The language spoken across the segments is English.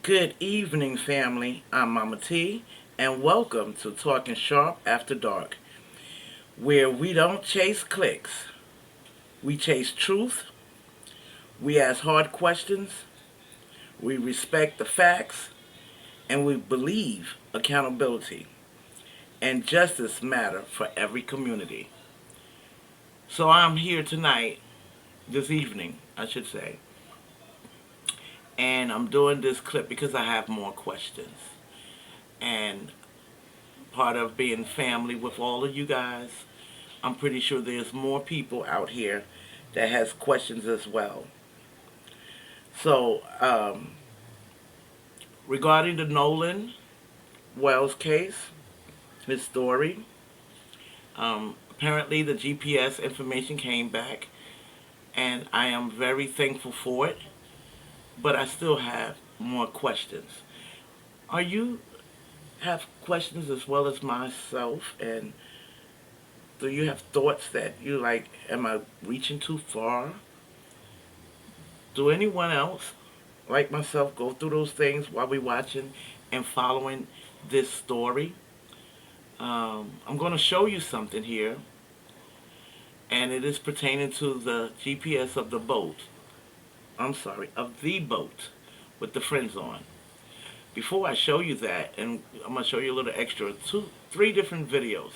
Good evening, family. I'm Mama T, and welcome to Talking Sharp After Dark, where we don't chase clicks, we chase truth, we ask hard questions, we respect the facts, and we believe accountability and justice matter for every community. So I'm here tonight, this evening, I should say, and I'm doing this clip because I have more questions. And part of being family with all of you guys, I'm pretty sure there's more people out here that has questions as well. So, regarding the Nolan Wells case, his story, apparently the GPS information came back, and I am very thankful for it, but I still have more questions. Are you have questions as well as myself, and do you have thoughts that you like, am I reaching too far? Do anyone else, like myself, go through those things while we're watching and following this story? I'm going to show you something here, and it is pertaining to the GPS of the boat. I'm sorry, of the boat with the friends on. Before I show you that, and I'm going to show you a little extra, three different videos.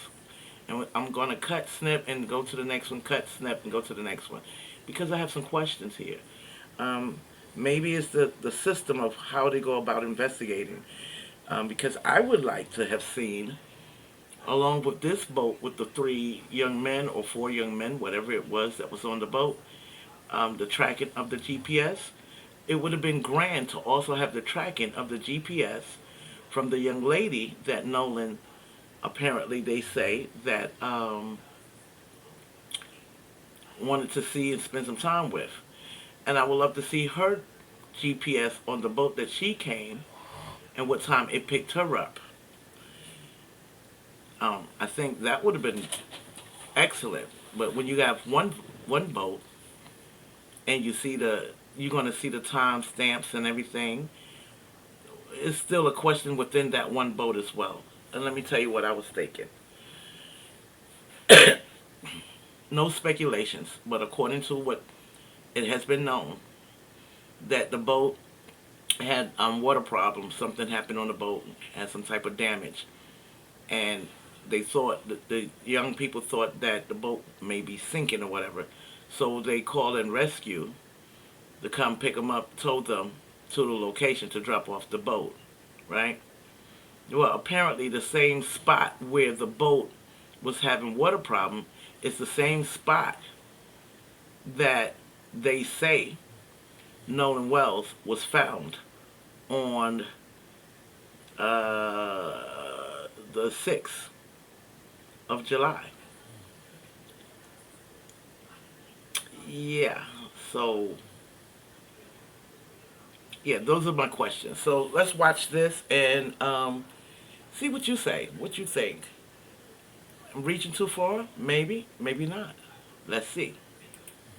And I'm going to cut, snip, and go to the next one, cut, snip, and go to the next one. Because I have some questions here. Maybe it's the system of how they go about investigating. Because I would like to have seen, along with this boat with the three young men or four young men, whatever it was that was on the boat, the tracking of the GPS. It would have been grand to also have the tracking of the GPS from the young lady that Nolan, apparently they say, that wanted to see and spend some time with. And I would love to see her GPS on the boat that she came and what time it picked her up. I think that would have been excellent. But when you have one boat and you're going to see the time stamps and everything, it's still a question within that one boat as well. And let me tell you what I was thinking. No speculations, but according to what it has been known, that the boat had water problems. Something happened on the boat, had some type of damage. And they thought, the young people thought that the boat may be sinking or whatever. So they called in rescue to come pick them up, told them to the location to drop off the boat, right? Well, apparently the same spot where the boat was having water problem is the same spot that they say Nolan Wells was found on the 6th of July. Yeah, so yeah, those are my questions. So let's watch this and see what you say. What you think? I'm reaching too far? Maybe, maybe not. Let's see.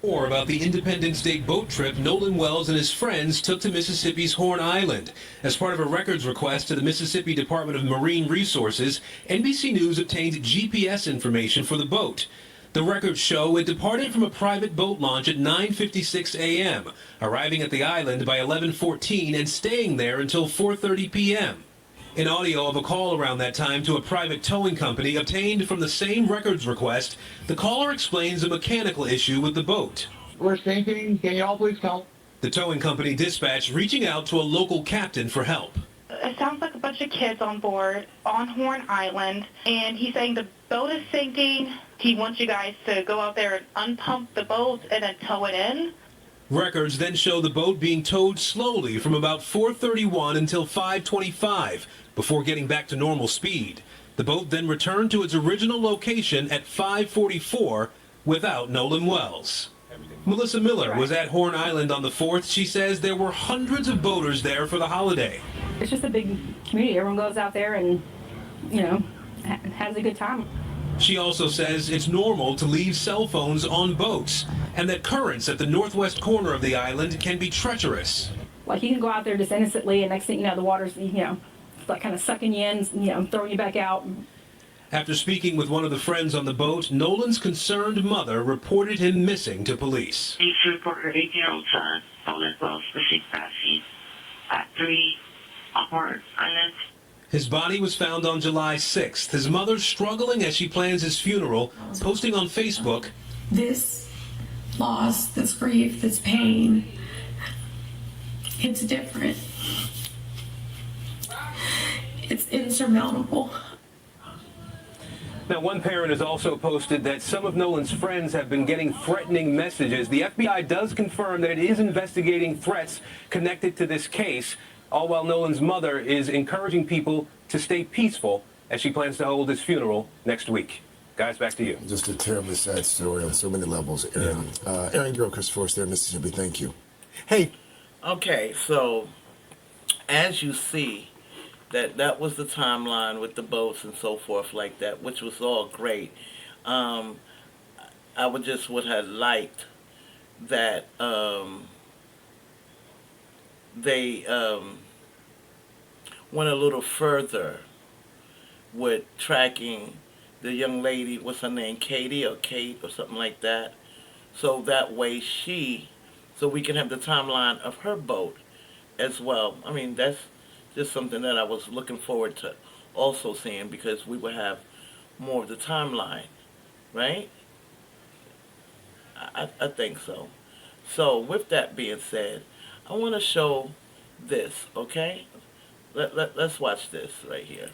More about the Independence Day boat trip Nolan Wells and his friends took to Mississippi's Horn Island. As part of a records request to the Mississippi Department of Marine Resources, NBC News obtained GPS information for the boat. The records show it departed from a private boat launch at 9:56 a.m., arriving at the island by 11:14 and staying there until 4:30 p.m. An audio of a call around that time to a private towing company obtained from the same records request, the caller explains a mechanical issue with the boat. We're sinking. Can y'all please help? The towing company dispatched reaching out to a local captain for help. It sounds like a bunch of kids on board on Horn Island, and he's saying the boat is sinking. He wants you guys to go out there and unpump the boat and then tow it in. Records then show the boat being towed slowly from about 4:31 until 5:25 before getting back to normal speed. The boat then returned to its original location at 5:44 without Nolan Wells. Melissa Miller was at Horn Island on the 4th. She says there were hundreds of boaters there for the holiday. It's just a big community. Everyone goes out there and, has a good time. She also says it's normal to leave cell phones on boats and that currents at the northwest corner of the island can be treacherous. Like you can go out there just innocently, and next thing you know, the water's like kind of sucking you in, throwing you back out. After speaking with one of the friends on the boat, Nolan's concerned mother reported him missing to police. Please report her 18-year-old son, Nolan Wells, missing passing at 3 Horn Island. His body was found on July 6th. His mother struggling as she plans his funeral, posting on Facebook, "This loss, this grief, this pain, it's different. It's insurmountable." Now, one parent has also posted that some of Nolan's friends have been getting threatening messages. The FBI does confirm that it is investigating threats connected to this case, all while Nolan's mother is encouraging people to stay peaceful as she plans to hold his funeral next week. Guys, back to you. Just a terribly sad story on so many levels, Aaron. Aaron Girl, Christopher there in Mississippi, thank you. Hey. Okay, so as you see, that was the timeline with the boats and so forth like that, which was all great. I would have liked that they went a little further with tracking the young lady, what's her name, Katie or Kate or something like that. So that way so we can have the timeline of her boat as well. I mean, that's just something that I was looking forward to also seeing, because we would have more of the timeline, right? I think so. So with that being said, I want to show this, okay? Let's watch this right here.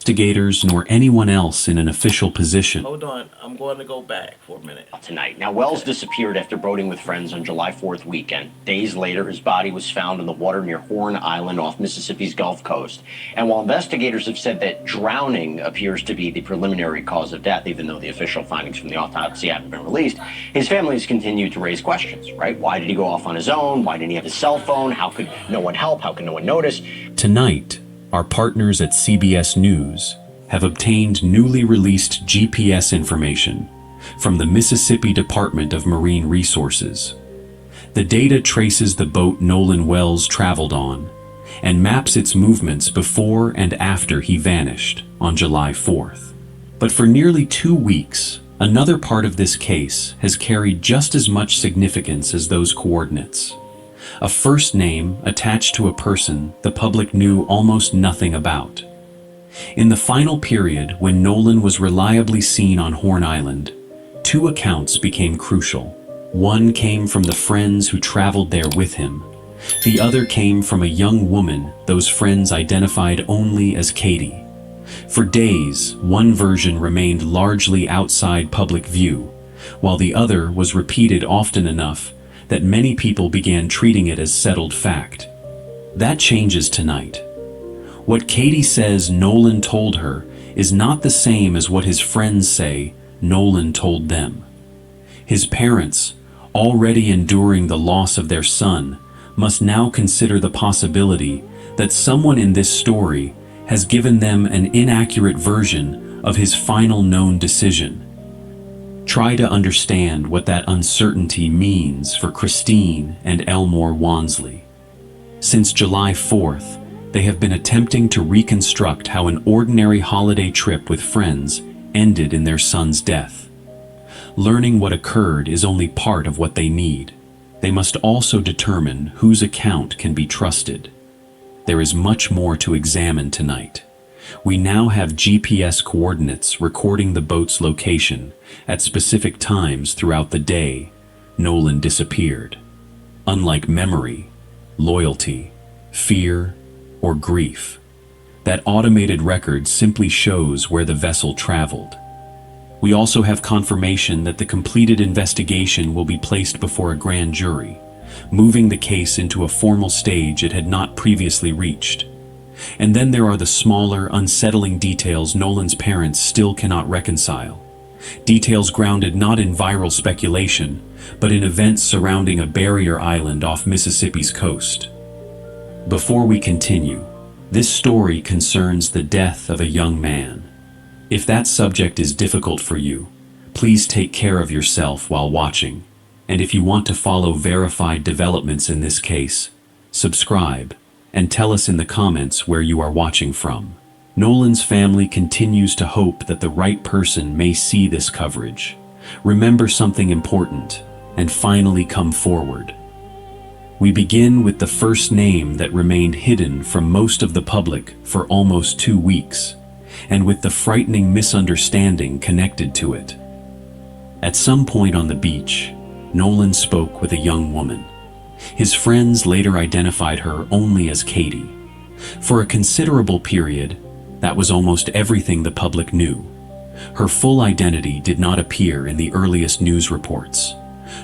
Investigators nor anyone else in an official position. Hold on, I'm going to go back for a minute. Tonight. Now, Wells disappeared after boating with friends on July 4th weekend. Days later, his body was found in the water near Horn Island off Mississippi's Gulf Coast. And while investigators have said that drowning appears to be the preliminary cause of death, even though the official findings from the autopsy haven't been released, his family has continued to raise questions, right? Why did he go off on his own? Why didn't he have his cell phone? How could no one help? How could no one notice? Tonight, our partners at CBS News have obtained newly released GPS information from the Mississippi Department of Marine Resources. The data traces the boat Nolan Wells traveled on and maps its movements before and after he vanished on July 4th. But for nearly 2 weeks, another part of this case has carried just as much significance as those coordinates. A first name attached to a person the public knew almost nothing about. In the final period when Nolan was reliably seen on Horn Island, 2 accounts became crucial. One came from the friends who traveled there with him. The other came from a young woman those friends identified only as Katie. For days, one version remained largely outside public view, while the other was repeated often enough that many people began treating it as settled fact. That changes tonight. What Katie says Nolan told her is not the same as what his friends say Nolan told them. His parents, already enduring the loss of their son, must now consider the possibility that someone in this story has given them an inaccurate version of his final known decision. Try to understand what that uncertainty means for Christine and Elmore Wansley. Since July 4th, they have been attempting to reconstruct how an ordinary holiday trip with friends ended in their son's death. Learning what occurred is only part of what they need. They must also determine whose account can be trusted. There is much more to examine tonight. We now have GPS coordinates recording the boat's location at specific times throughout the day Nolan disappeared. Unlike memory, loyalty, fear, or grief, that automated record simply shows where the vessel traveled. We also have confirmation that the completed investigation will be placed before a grand jury, moving the case into a formal stage it had not previously reached. And then there are the smaller, unsettling details Nolan's parents still cannot reconcile. Details grounded not in viral speculation, but in events surrounding a barrier island off Mississippi's coast. Before we continue, this story concerns the death of a young man. If that subject is difficult for you, please take care of yourself while watching. And if you want to follow verified developments in this case, subscribe, and tell us in the comments where you are watching from. Nolan's family continues to hope that the right person may see this coverage, remember something important, and finally come forward. We begin with the first name that remained hidden from most of the public for almost 2 weeks, and with the frightening misunderstanding connected to it. At some point on the beach, Nolan spoke with a young woman. His friends later identified her only as Katie. For a considerable period, that was almost everything the public knew. Her full identity did not appear in the earliest news reports,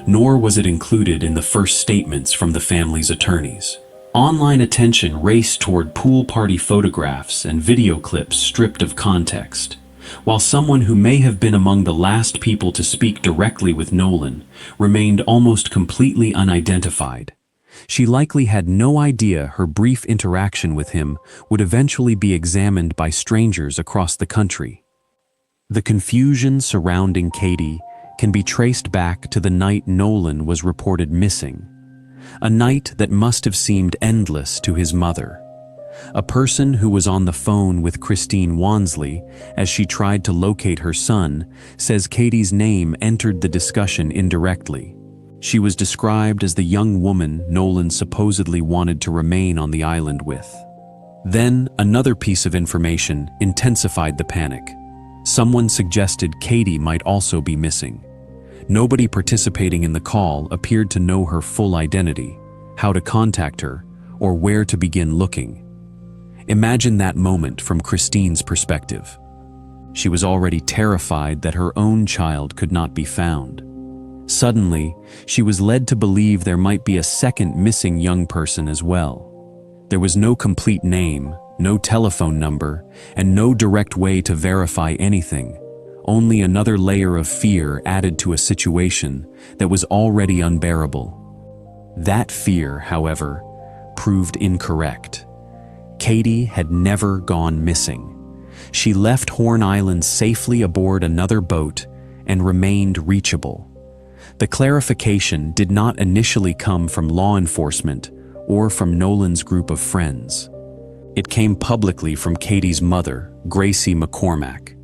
nor was it included in the first statements from the family's attorneys. Online attention raced toward pool party photographs and video clips stripped of context, while someone who may have been among the last people to speak directly with Nolan remained almost completely unidentified. She likely had no idea her brief interaction with him would eventually be examined by strangers across the country. The confusion surrounding Katie can be traced back to the night Nolan was reported missing, a night that must have seemed endless to his mother. A person who was on the phone with Christine Wansley as she tried to locate her son says Katie's name entered the discussion indirectly. She was described as the young woman Nolan supposedly wanted to remain on the island with. Then, another piece of information intensified the panic. Someone suggested Katie might also be missing. Nobody participating in the call appeared to know her full identity, how to contact her, or where to begin looking. Imagine that moment from Christine's perspective. She was already terrified that her own child could not be found. Suddenly, she was led to believe there might be a second missing young person as well. There was no complete name, no telephone number, and no direct way to verify anything. Only another layer of fear added to a situation that was already unbearable. That fear, however, proved incorrect. Katie had never gone missing. She left Horn Island safely aboard another boat and remained reachable. The clarification did not initially come from law enforcement or from Nolan's group of friends. It came publicly from Katie's mother, Gracie McCormack,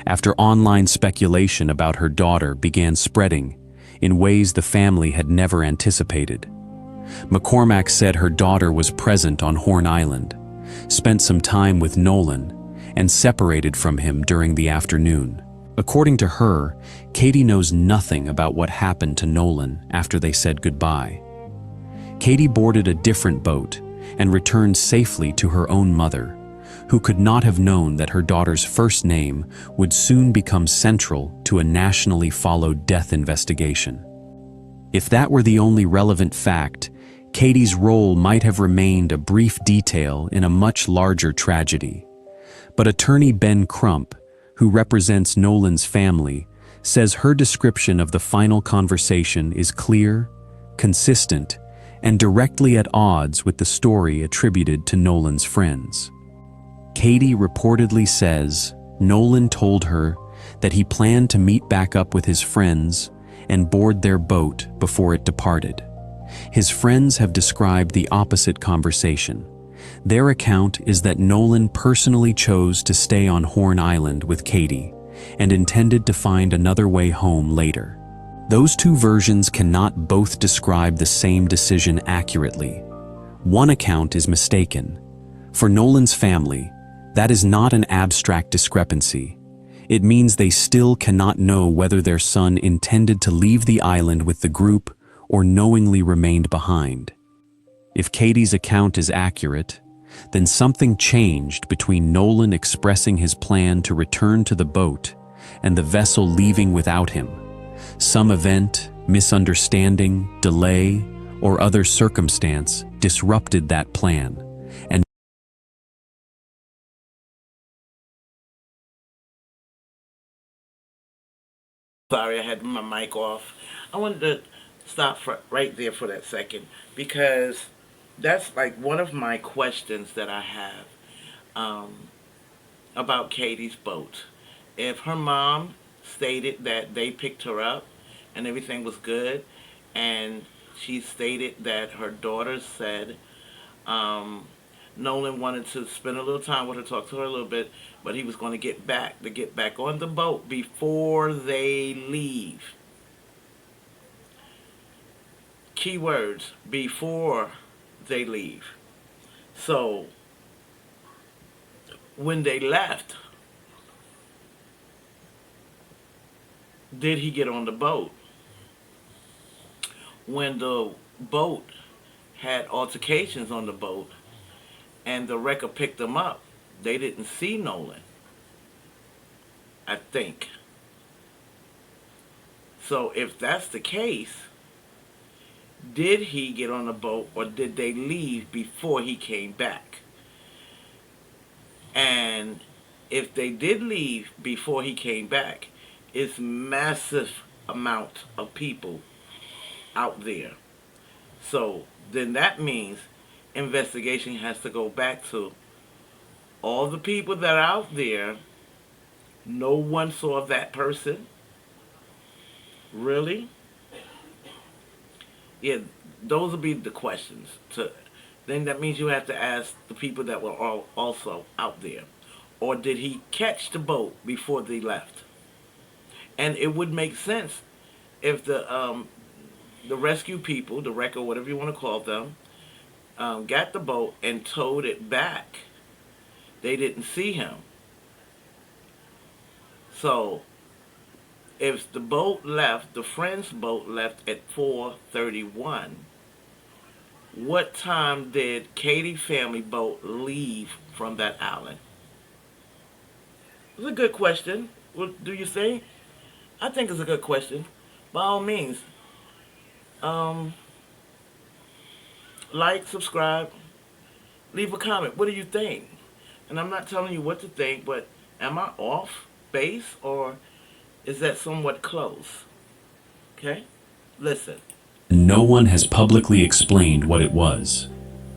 after online speculation about her daughter began spreading in ways the family had never anticipated. McCormack said her daughter was present on Horn Island, spent some time with Nolan, and separated from him during the afternoon. According to her, Katie knows nothing about what happened to Nolan after they said goodbye. Katie boarded a different boat and returned safely to her own mother, who could not have known that her daughter's first name would soon become central to a nationally followed death investigation. If that were the only relevant fact, Katie's role might have remained a brief detail in a much larger tragedy. But attorney Ben Crump, who represents Nolan's family, says her description of the final conversation is clear, consistent, and directly at odds with the story attributed to Nolan's friends. Katie reportedly says Nolan told her that he planned to meet back up with his friends and board their boat before it departed. His friends have described the opposite conversation. Their account is that Nolan personally chose to stay on Horn Island with Katie and intended to find another way home later. Those two versions cannot both describe the same decision accurately. One account is mistaken. For Nolan's family, that is not an abstract discrepancy. It means they still cannot know whether their son intended to leave the island with the group or knowingly remained behind. If Katie's account is accurate, then something changed between Nolan expressing his plan to return to the boat and the vessel leaving without him. Some event, misunderstanding, delay, or other circumstance disrupted that plan, and Sorry, I had my mic off. I wanted to stop right there for that second because that's like one of my questions that I have about Katie's boat. If her mom stated that they picked her up and everything was good, and she stated that her daughter said Nolan wanted to spend a little time with her, talk to her a little bit, but he was going to get back on the boat before they leave. Keywords, before they leave. So, when they left, did he get on the boat? When the boat had altercations on the boat and the wrecker picked them up, they didn't see Nolan, I think. So if that's the case, did he get on the boat or did they leave before he came back? And if they did leave before he came back, it's massive amount of people out there. So then that means investigation has to go back to all the people that are out there. No one saw that person. Really? Yeah, those will be the questions. Then that means you have to ask the people that were all also out there. Or did he catch the boat before they left? And it would make sense if the rescue people, the wrecker, whatever you want to call them, got the boat and towed it back. They didn't see him. So, if the boat left, the friend's boat left at 4:31, what time did Katie family boat leave from that island? It's a good question. What do you think? I think it's a good question. By all means, like, subscribe, leave a comment. What do you think? And I'm not telling you what to think, but am I off base or is that somewhat close? Okay? Listen. No one has publicly explained what it was.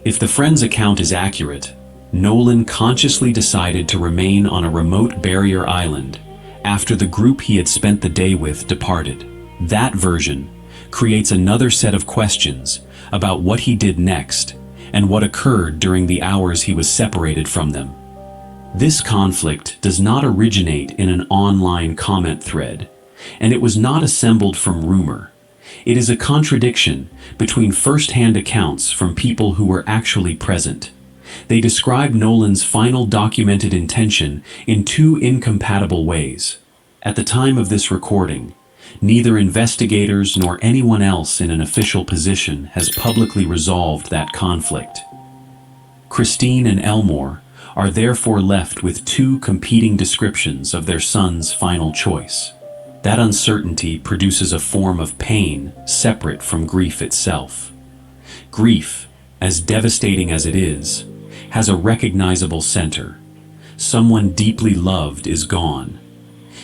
If the friend's account is accurate, Nolan consciously decided to remain on a remote barrier island after the group he had spent the day with departed. That version creates another set of questions about what he did next and what occurred during the hours he was separated from them. This conflict does not originate in an online comment thread, and it was not assembled from rumor. It is a contradiction between first-hand accounts from people who were actually present. They describe Nolan's final documented intention in two incompatible ways. At the time of this recording, neither investigators nor anyone else in an official position has publicly resolved that conflict. Christine and Elmore are therefore left with two competing descriptions of their son's final choice. That uncertainty produces a form of pain separate from grief itself. Grief, as devastating as it is, has a recognizable center. Someone deeply loved is gone.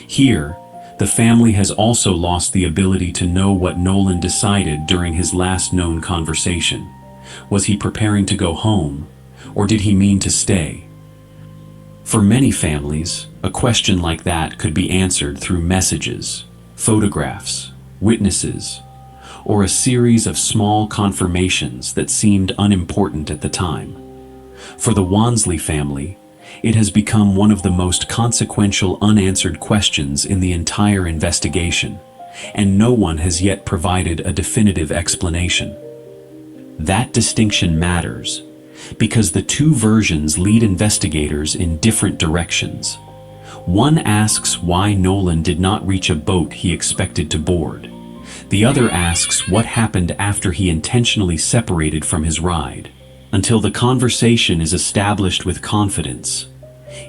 Here, the family has also lost the ability to know what Nolan decided during his last known conversation. Was he preparing to go home, or did he mean to stay? For many families, a question like that could be answered through messages, photographs, witnesses, or a series of small confirmations that seemed unimportant at the time. For the Wansley family, it has become one of the most consequential unanswered questions in the entire investigation, and no one has yet provided a definitive explanation. That distinction matters because the two versions lead investigators in different directions. One asks why Nolan did not reach a boat he expected to board. The other asks what happened after he intentionally separated from his ride. Until the conversation is established with confidence,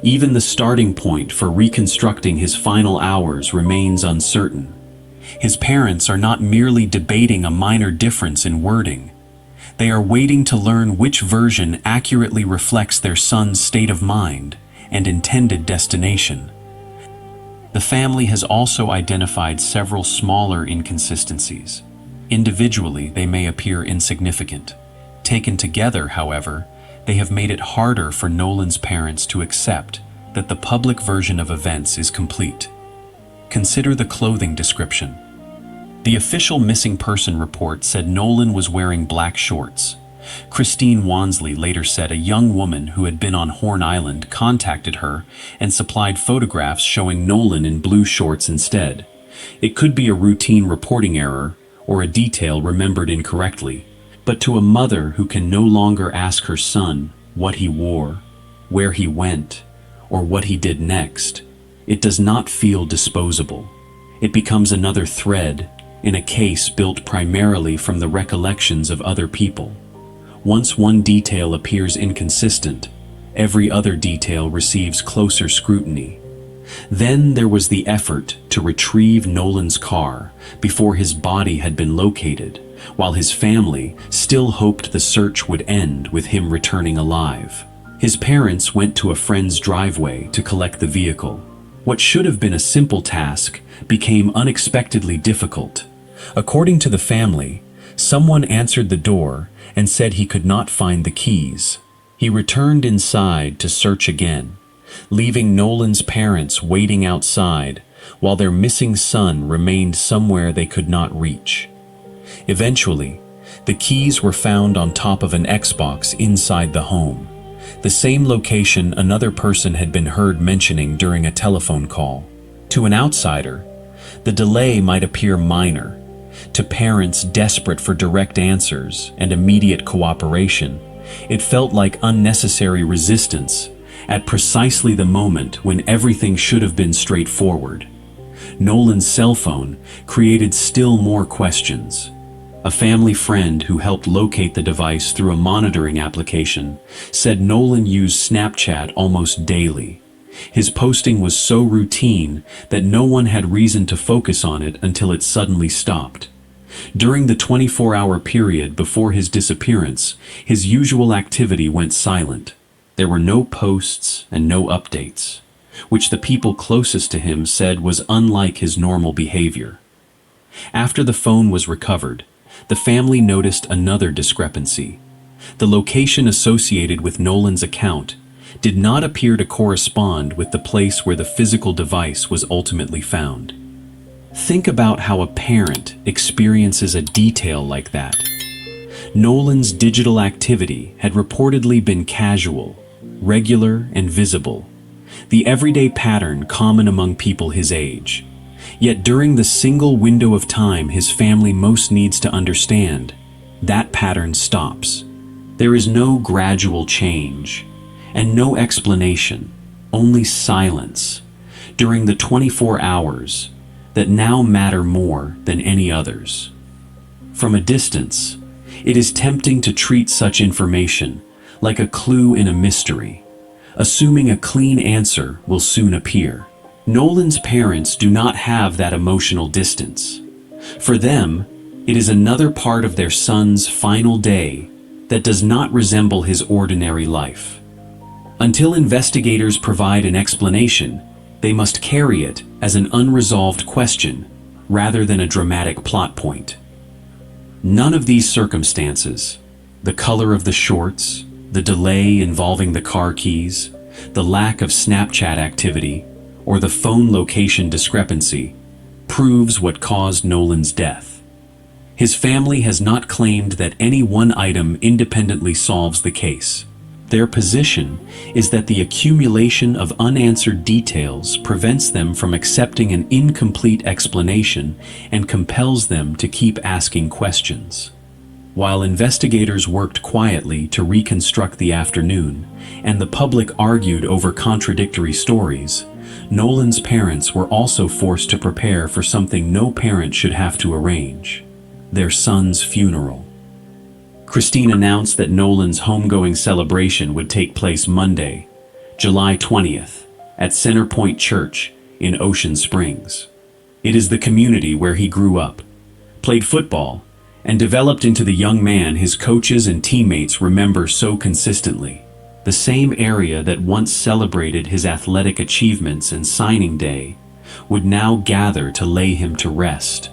even the starting point for reconstructing his final hours remains uncertain. His parents are not merely debating a minor difference in wording. They are waiting to learn which version accurately reflects their son's state of mind and intended destination. The family has also identified several smaller inconsistencies. Individually, they may appear insignificant. Taken together, however, they have made it harder for Nolan's parents to accept that the public version of events is complete. Consider the clothing description. The official missing person report said Nolan was wearing black shorts, Christine Wansley later said a young woman who had been on Horn Island contacted her and supplied photographs showing Nolan in blue shorts instead. It could be a routine reporting error or a detail remembered incorrectly, but to a mother who can no longer ask her son what he wore, where he went, or what he did next, it does not feel disposable. It becomes another thread in a case built primarily from the recollections of other people. Once one detail appears inconsistent, every other detail receives closer scrutiny. Then there was the effort to retrieve Nolan's car before his body had been located, while his family still hoped the search would end with him returning alive. His parents went to a friend's driveway to collect the vehicle. What should have been a simple task became unexpectedly difficult. According to the family, someone answered the door and said he could not find the keys. He returned inside to search again, leaving Nolan's parents waiting outside while their missing son remained somewhere they could not reach. Eventually, the keys were found on top of an Xbox inside the home, the same location another person had been heard mentioning during a telephone call. To an outsider, the delay might appear minor. To parents desperate for direct answers and immediate cooperation, it felt like unnecessary resistance at precisely the moment when everything should have been straightforward. Nolan's cell phone created still more questions. A family friend who helped locate the device through a monitoring application said Nolan used Snapchat almost daily. His posting was so routine that no one had reason to focus on it until it suddenly stopped. During the 24-hour period before his disappearance, his usual activity went silent. There were no posts and no updates, which the people closest to him said was unlike his normal behavior. After the phone was recovered, the family noticed another discrepancy. The location associated with Nolan's account did not appear to correspond with the place where the physical device was ultimately found. Think about how a parent experiences a detail like that. Nolan's digital activity had reportedly been casual, regular, and visible, the everyday pattern common among people his age. Yet during the single window of time his family most needs to understand, that pattern stops. There is no gradual change, and no explanation, only silence, during the 24 hours that now matter more than any others. From a distance, it is tempting to treat such information like a clue in a mystery, assuming a clean answer will soon appear. Nolan's parents do not have that emotional distance. For them, it is another part of their son's final day that does not resemble his ordinary life. Until investigators provide an explanation, they must carry it as an unresolved question rather than a dramatic plot point. None of these circumstances, the color of the shorts, the delay involving the car keys, the lack of Snapchat activity, or the phone location discrepancy, proves what caused Nolan's death. His family has not claimed that any one item independently solves the case. Their position is that the accumulation of unanswered details prevents them from accepting an incomplete explanation and compels them to keep asking questions. While investigators worked quietly to reconstruct the afternoon, and the public argued over contradictory stories, Nolan's parents were also forced to prepare for something no parent should have to arrange: their son's funeral. Christine announced that Nolan's homegoing celebration would take place Monday, July 20th, at Centerpoint Church in Ocean Springs. It is the community where he grew up, played football, and developed into the young man his coaches and teammates remember so consistently. The same area that once celebrated his athletic achievements and signing day would now gather to lay him to rest.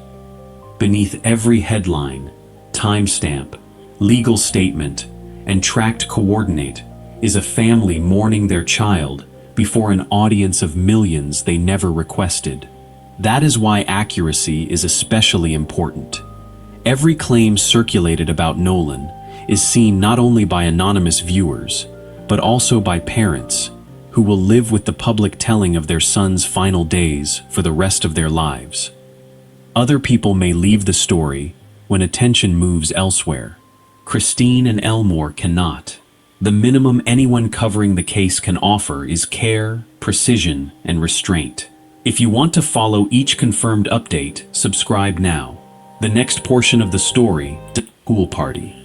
Beneath every headline, timestamp, legal statement, and tracked coordinate is a family mourning their child before an audience of millions they never requested. That is why accuracy is especially important. Every claim circulated about Nolan, is seen not only by anonymous viewers, but also by parents who will live with the public telling of their son's final days for the rest of their lives. Other people may leave the story when attention moves elsewhere. Christine and Elmore cannot. The minimum anyone covering the case can offer is care, precision, and restraint. If you want to follow each confirmed update, subscribe now. The next portion of the story, the pool party.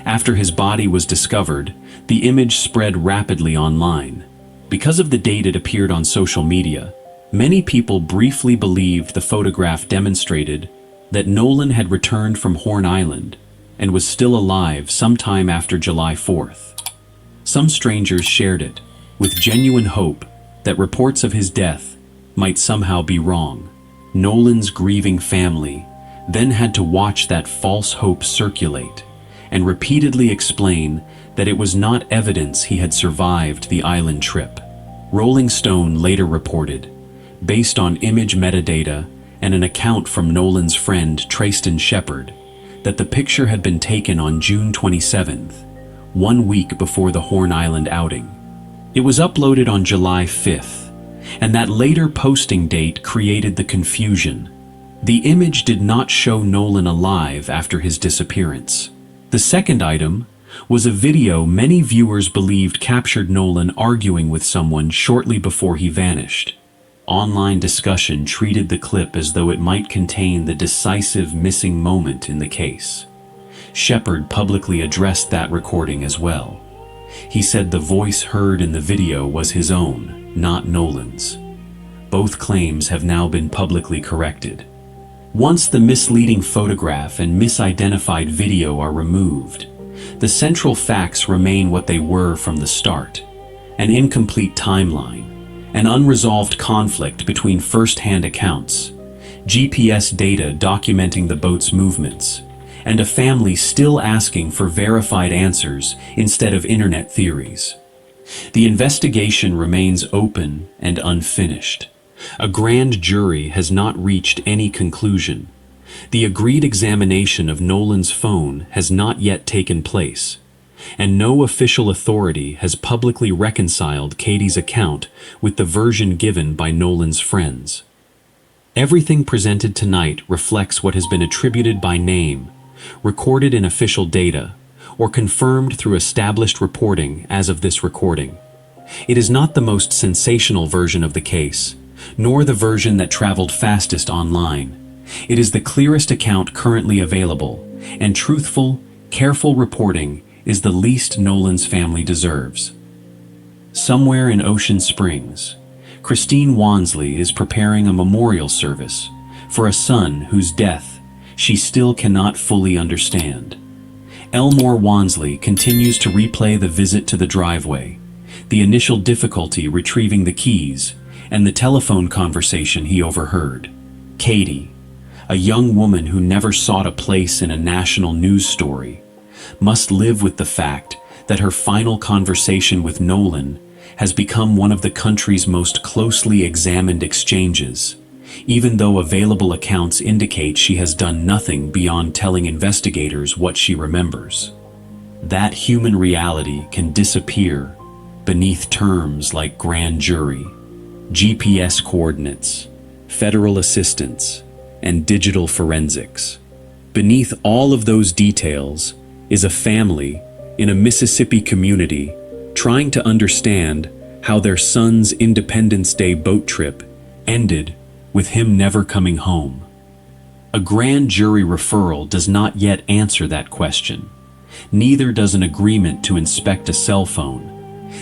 After his body was discovered, the image spread rapidly online. Because of the date it appeared on social media, many people briefly believed the photograph demonstrated that Nolan had returned from Horn Island and was still alive sometime after July 4th. Some strangers shared it, with genuine hope that reports of his death might somehow be wrong. Nolan's grieving family then had to watch that false hope circulate and repeatedly explain that it was not evidence he had survived the island trip. Rolling Stone later reported, based on image metadata and an account from Nolan's friend Trayston Shepard, that the picture had been taken on June 27th, 1 week before the Horn Island outing. It was uploaded on July 5th, and that later posting date created the confusion. The image did not show Nolan alive after his disappearance. The second item was a video many viewers believed captured Nolan arguing with someone shortly before he vanished. Online discussion treated the clip as though it might contain the decisive missing moment in the case. Shepard publicly addressed that recording as well. He said the voice heard in the video was his own, not Nolan's. Both claims have now been publicly corrected. Once the misleading photograph and misidentified video are removed, the central facts remain what they were from the start: an incomplete timeline, an unresolved conflict between first-hand accounts, GPS data documenting the boat's movements, and a family still asking for verified answers instead of internet theories. The investigation remains open and unfinished. A grand jury has not reached any conclusion. The agreed examination of Nolan's phone has not yet taken place, and no official authority has publicly reconciled Katie's account with the version given by Nolan's friends. Everything presented tonight reflects what has been attributed by name, recorded in official data, or confirmed through established reporting as of this recording. It is not the most sensational version of the case, nor the version that traveled fastest online. It is the clearest account currently available, and truthful, careful reporting is the least Nolan's family deserves. Somewhere in Ocean Springs, Christine Wansley is preparing a memorial service for a son whose death she still cannot fully understand. Elmore Wansley continues to replay the visit to the driveway, the initial difficulty retrieving the keys, and the telephone conversation he overheard. Katie, a young woman who never sought a place in a national news story, must live with the fact that her final conversation with Nolan has become one of the country's most closely examined exchanges, even though available accounts indicate she has done nothing beyond telling investigators what she remembers. That human reality can disappear beneath terms like grand jury, GPS coordinates, federal assistance, and digital forensics. Beneath all of those details is a family in a Mississippi community trying to understand how their son's Independence Day boat trip ended with him never coming home. A grand jury referral does not yet answer that question. Neither does an agreement to inspect a cell phone.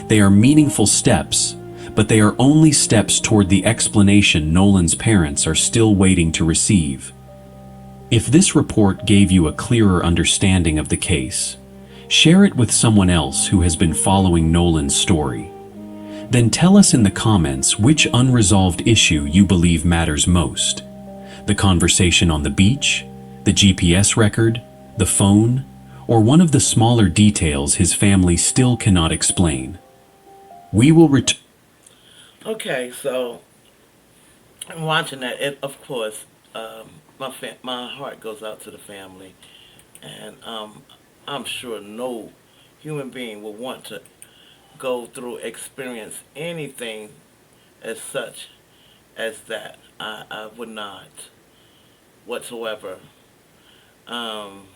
They are meaningful steps, but they are only steps toward the explanation Nolan's parents are still waiting to receive. If this report gave you a clearer understanding of the case, share it with someone else who has been following Nolan's story. Then tell us in the comments which unresolved issue you believe matters most: the conversation on the beach, the GPS record, the phone, or one of the smaller details his family still cannot explain. We will return. Okay, so I'm watching that. Of course, my heart goes out to the family, and I'm sure no human being would want to go through, experience anything as such as that. I would not whatsoever. Um,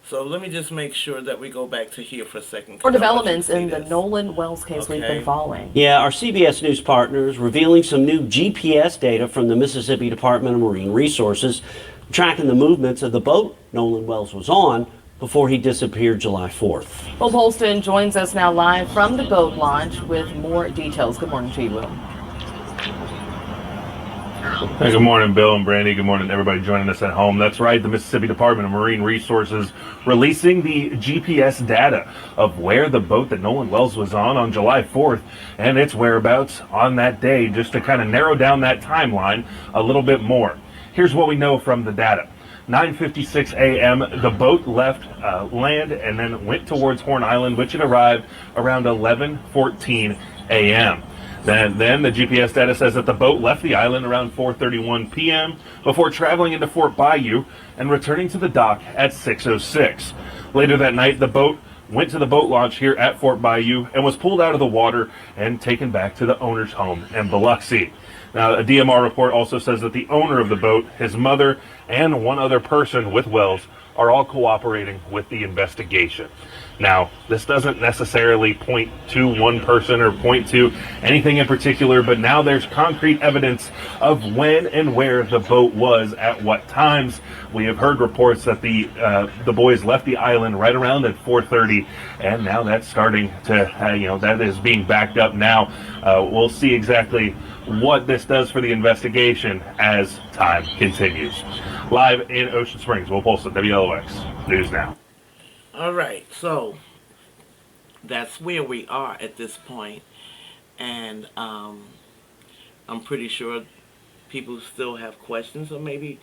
so let me just make sure that we go back to here for a second. More developments in the Nolan Wells case we've been Okay. following. Yeah, our CBS News partners revealing some new GPS data from the Mississippi Department of Marine Resources, tracking the movements of the boat Nolan Wells was on before he disappeared July 4th. Will Polston joins us now live from the boat launch with more details. Good morning to you, Will. Hey, good morning, Bill and Brandy. Good morning, everybody joining us at home. That's right, the Mississippi Department of Marine Resources releasing the GPS data of where the boat that Nolan Wells was on July 4th and its whereabouts on that day, just to kind of narrow down that timeline a little bit more. Here's what we know from the data. 9:56 a.m. the boat left land and then went towards Horn Island, which it arrived around 11:14 a.m. Then the GPS data says that the boat left the island around 4:31 p.m. before traveling into Fort Bayou and returning to the dock at 6:06. Later that night, the boat went to the boat launch here at Fort Bayou and was pulled out of the water and taken back to the owner's home in Biloxi. Now, a DMR report also says that the owner of the boat, his mother, and one other person with Wells are all cooperating with the investigation. Now, this doesn't necessarily point to one person or point to anything in particular, but now there's concrete evidence of when and where the boat was at what times. We have heard reports that the boys left the island right around at 4:30, and now that's starting to, that is being backed up now. We'll see exactly what this does for the investigation as time continues. Live in Ocean Springs, Will Polston, WLOX News Now. All right, so that's where we are at this point, and I'm pretty sure people still have questions, or maybe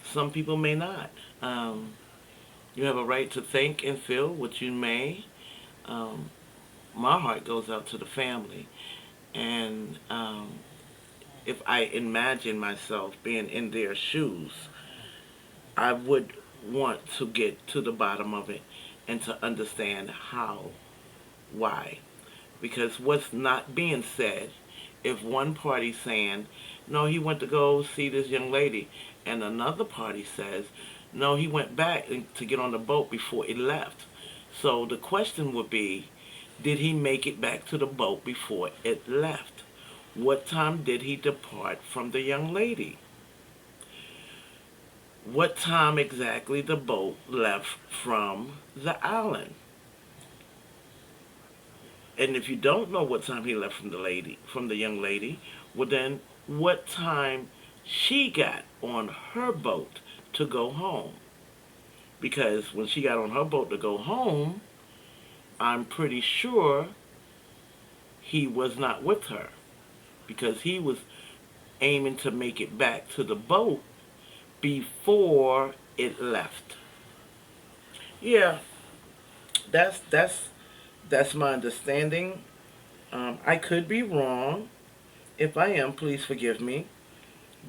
some people may not. You have a right to think and feel what you may. My heart goes out to the family, and if I imagine myself being in their shoes, I would want to get to the bottom of it and to understand how, why. Because what's not being said, if one party saying, no, he went to go see this young lady, and another party says, no, he went back to get on the boat before it left. So the question would be, did he make it back to the boat before it left? What time did he depart from the young lady? What time exactly the boat left from the island? And if you don't know what time he left from the young lady, well then, what time she got on her boat to go home? Because when she got on her boat to go home, I'm pretty sure he was not with her, because he was aiming to make it back to the boat before it left. Yeah, that's my understanding. I could be wrong. If I am, please forgive me.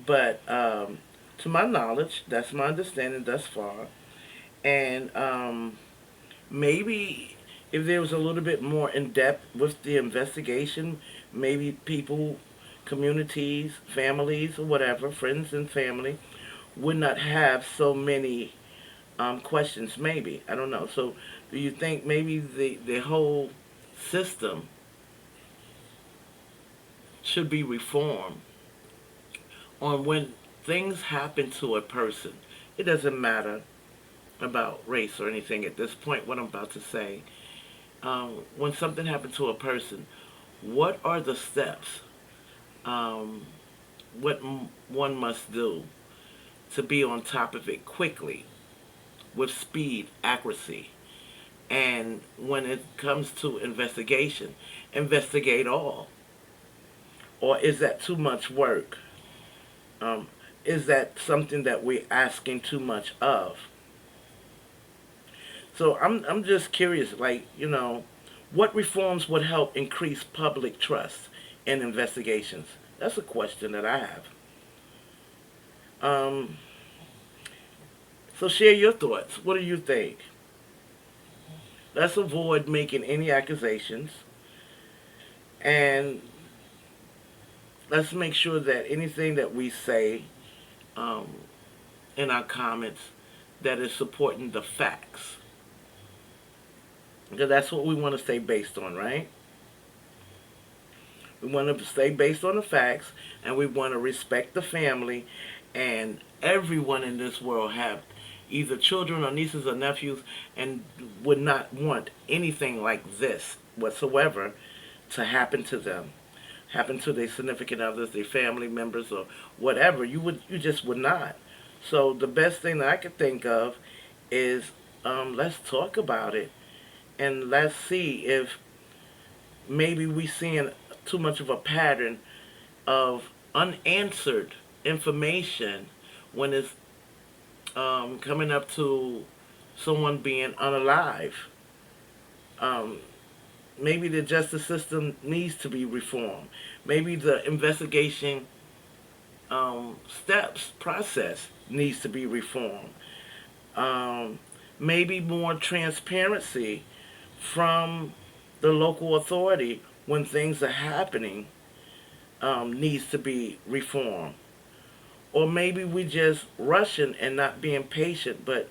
But to my knowledge, that's my understanding thus far. And maybe if there was a little bit more in depth with the investigation, maybe people, communities, families, or whatever, friends and family, would not have so many questions, maybe. I don't know. So do you think maybe the whole system should be reformed on when things happen to a person? It doesn't matter about race or anything at this point, what I'm about to say. When something happens to a person, what are the steps? What one must do to be on top of it quickly, with speed, accuracy. And when it comes to investigation, investigate all. Or is that too much work? Is that something that we're asking too much of? So I'm just curious, what reforms would help increase public trust in investigations? That's a question that I have. So share your thoughts. What do you think? Let's avoid making any accusations, and let's make sure that anything that we say um, in our comments that is supporting the facts. Because that's what we want to stay based on, right? We want to stay based on the facts, and we want to respect the family, and everyone in this world have either children or nieces or nephews and would not want anything like this whatsoever to happen to them, happen to their significant others, their family members, or whatever. You just would not. So the best thing that I could think of is let's talk about it, and let's see if maybe we seeing too much of a pattern of unanswered information when it's coming up to someone being unalive. Maybe the justice system needs to be reformed. Maybe the investigation process needs to be reformed. Maybe more transparency from the local authority when things are happening needs to be reformed. Or maybe we just rushing and not being patient, but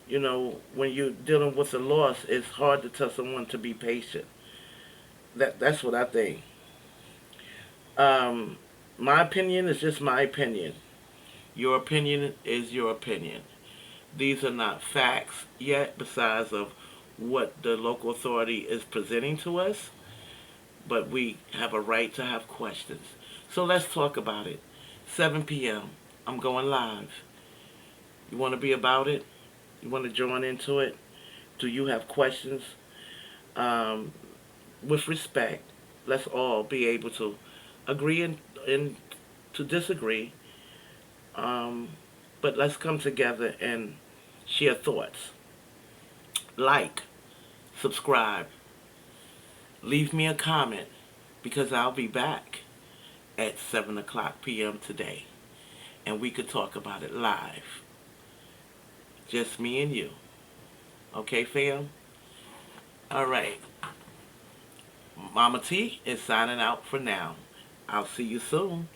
when you're dealing with a loss, it's hard to tell someone to be patient. That's what I think. My opinion is just my opinion. Your opinion is your opinion. These are not facts yet, besides of what the local authority is presenting to us, but we have a right to have questions. So let's talk about it. 7 p.m. I'm going live. You want to be about it? You want to join into it? Do you have questions? With respect, let's all be able to agree and to disagree, but let's come together and share thoughts. Like, subscribe, leave me a comment, because I'll be back at 7 o'clock p.m. today, and we could talk about it live. Just me and you. Okay, fam? All right. Mama T is signing out for now. I'll see you soon.